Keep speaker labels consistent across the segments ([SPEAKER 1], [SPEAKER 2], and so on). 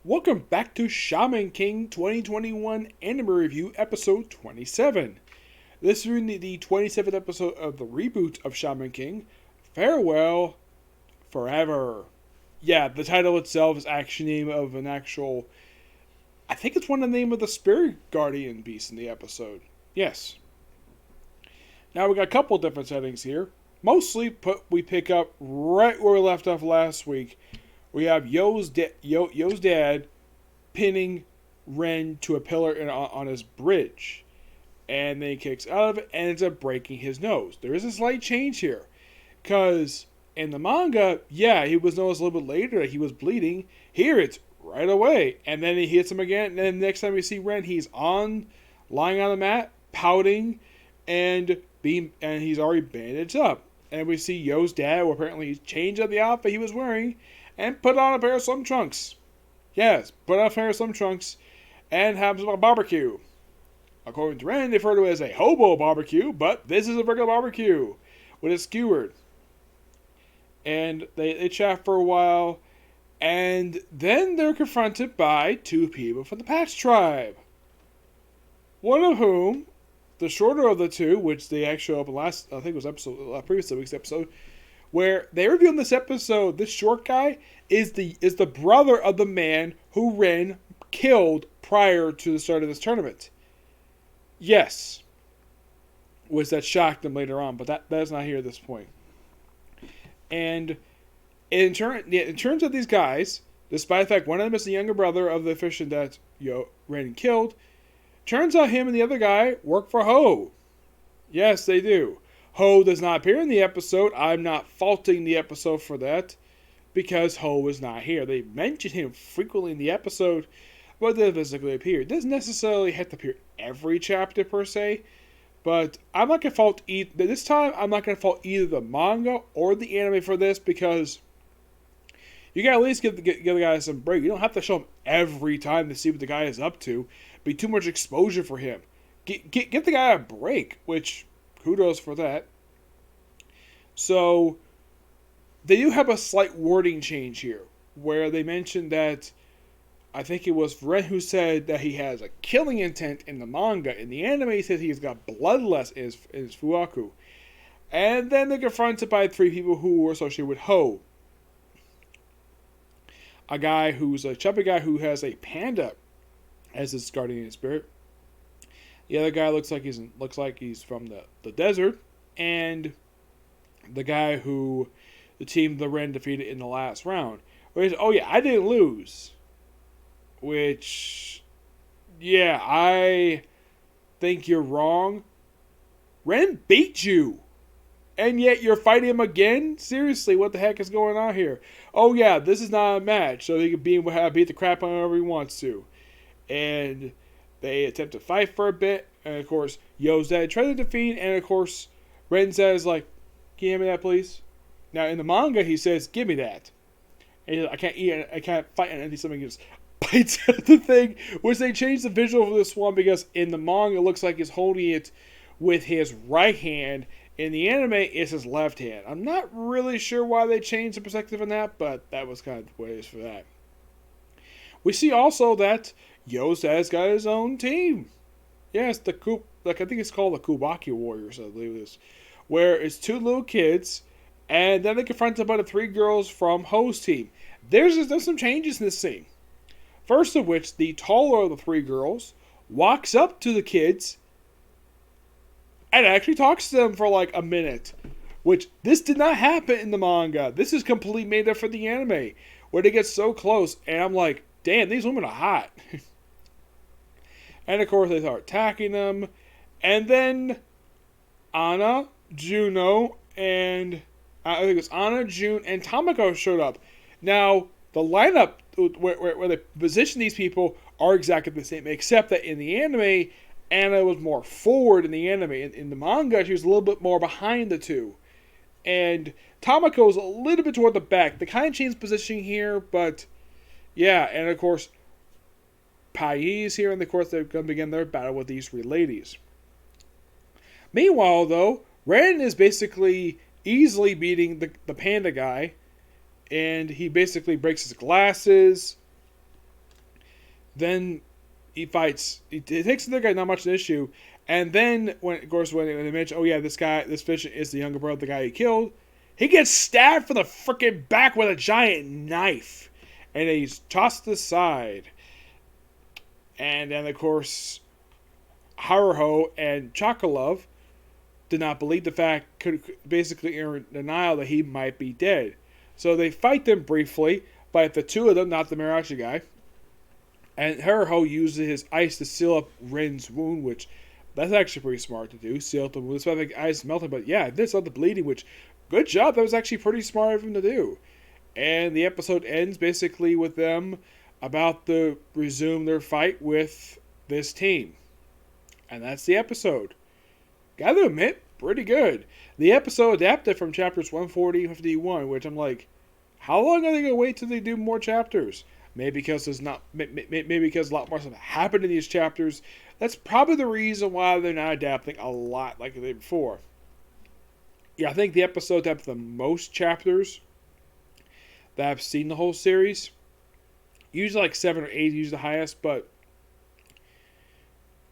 [SPEAKER 1] Welcome back to Shaman King 2021 Anime Review Episode 27. This is the 27th episode of the reboot of Shaman King, Farewell Forever. Yeah, the title itself is actually the name of an actual... I think it's one of the name of the spirit guardian beast in the episode. Yes. Now we got a couple different settings here. Mostly we pick up right where we left off last week. We have Yo's dad pinning Ren to a pillar on his bridge. And then he kicks out of it and ends up breaking his nose. There is a slight change here. Because in the manga, yeah, he was noticed a little bit later that he was bleeding. Here it's right away. And then he hits him again. And then next time we see Ren, he's lying on the mat, pouting, and he's already bandaged up. And we see Yo's dad, who apparently changed up the outfit he was wearing, and put on a pair of swim trunks. Yes, put on a pair of swim trunks and have a barbecue. According to Ren, they refer to it as a hobo barbecue, but this is a regular barbecue with a skewered. And they chat for a while, and then they're confronted by two people from the Patch Tribe. One of whom, the shorter of the two, which they actually up in previous week's episode, where they reveal in this episode, this short guy is the brother of the man who Ren killed prior to the start of this tournament. Yes. Was that shocked them later on, but that is not here at this point. And in terms of these guys, despite the fact one of them is the younger brother of the official that Ren killed, turns out him and the other guy work for Ho. Yes, they do. Ho does not appear in the episode. I'm not faulting the episode for that, because Ho is not here. They mention him frequently in the episode, but doesn't physically appear. It doesn't necessarily have to appear every chapter per se, but I'm not gonna fault this time. I'm not gonna fault either the manga or the anime for this, because you gotta at least give the guy some break. You don't have to show him every time to see what the guy is up to. Be too much exposure for him. Give the guy a break, which kudos for that. So they do have a slight wording change here, where they mentioned that, I think it was Ren who said that he has a killing intent in the manga. In the anime, he says he's got bloodlust in his fuaku. And then they're confronted by three people who were associated with Ho. A guy who's a chubby guy who has a panda as his guardian spirit. The other guy looks like he's from the desert, and the guy who the team the Ren defeated in the last round. Which, oh yeah, I didn't lose. Which, yeah, I think you're wrong. Ren beat you, and yet you're fighting him again? Seriously, what the heck is going on here? Oh yeah, this is not a match, so he can beat the crap out of whoever he wants to. And they attempt to fight for a bit, and of course, Yo's dad tries to defeat, and of course, Ren says, like, can you hand me that, please? Now, in the manga, he says, give me that. And he's like, I can't fight, and then somebody just bites at the thing, which they changed the visual for this one, because in the manga, it looks like he's holding it with his right hand. In the anime, it's his left hand. I'm not really sure why they changed the perspective on that, but that was kind of the way it is for that. We see also that Yo's dad's got his own team. Yes, I think it's called the Kubaki Warriors, I believe it is. Where it's two little kids, and then they confronted by the three girls from Ho's team. There's some changes in this scene. First of which, the taller of the three girls walks up to the kids and actually talks to them for like a minute. Which, this did not happen in the manga. This is completely made up for the anime, where they get so close, and I'm like, damn, these women are hot. And of course, they start attacking them. And then Anna, Juno, and I think it was Anna, June, and Tamako showed up. Now, the lineup where they position these people are exactly the same, except that in the anime, Anna was more forward in the anime. In the manga, she was a little bit more behind the two. And Tamako is a little bit toward the back. They kind of changed positioning here, but yeah, and of course, Pai is here, and of course, they're going to begin their battle with these three ladies. Meanwhile, though, Ren is basically easily beating the panda guy, and he basically breaks his glasses, Then he fights. It takes the guy not much an issue. And then, when they mention, oh yeah, this fish is the younger brother of the guy he killed, he gets stabbed for the freaking back with a giant knife. And he's tossed aside. And then, of course, Haruho and Chocolove did not believe the fact, could basically in denial that he might be dead. So they fight them briefly, but the two of them, not the Mirachi guy. And Haruho uses his ice to seal up Ren's wound, which that's actually pretty smart to do. Seal up the wound. That's why the ice melted, but yeah, this stopped the bleeding, which, good job. That was actually pretty smart of him to do. And the episode ends basically with them about to resume their fight with this team. And that's the episode. Gotta admit, pretty good. The episode adapted from chapters 140 and 51, which I'm like, how long are they gonna wait till they do more chapters? Maybe because maybe because a lot more stuff happened in these chapters. That's probably the reason why they're not adapting a lot like they did before. Yeah, I think the episode that have the most chapters that I've seen the whole series. Usually like 7 or 8 is usually the highest, but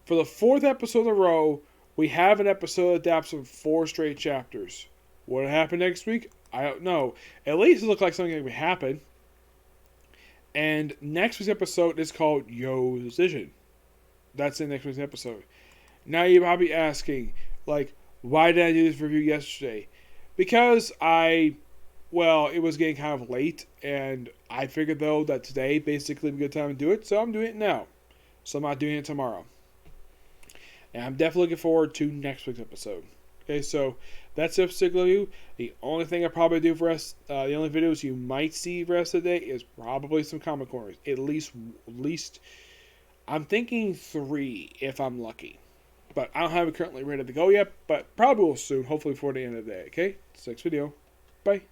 [SPEAKER 1] for the 4th episode in a row, we have an episode that adapts from 4 straight chapters. What'll happen next week? I don't know. At least it looks like something will happen. And next week's episode is called Yo Decision. That's in next week's episode. Now you're probably asking, like, why did I do this review yesterday? Because it was getting kind of late, and I figured, though, that today basically would be a good time to do it, so I'm doing it now. So I'm not doing it tomorrow. And I'm definitely looking forward to next week's episode. Okay, so that's the particular review. The only thing I probably do for the only videos you might see for the rest of the day is probably some comic corners. At least, I'm thinking 3 if I'm lucky. But I don't have it currently ready to go yet, but probably will soon, hopefully before the end of the day. Okay, next video. Bye.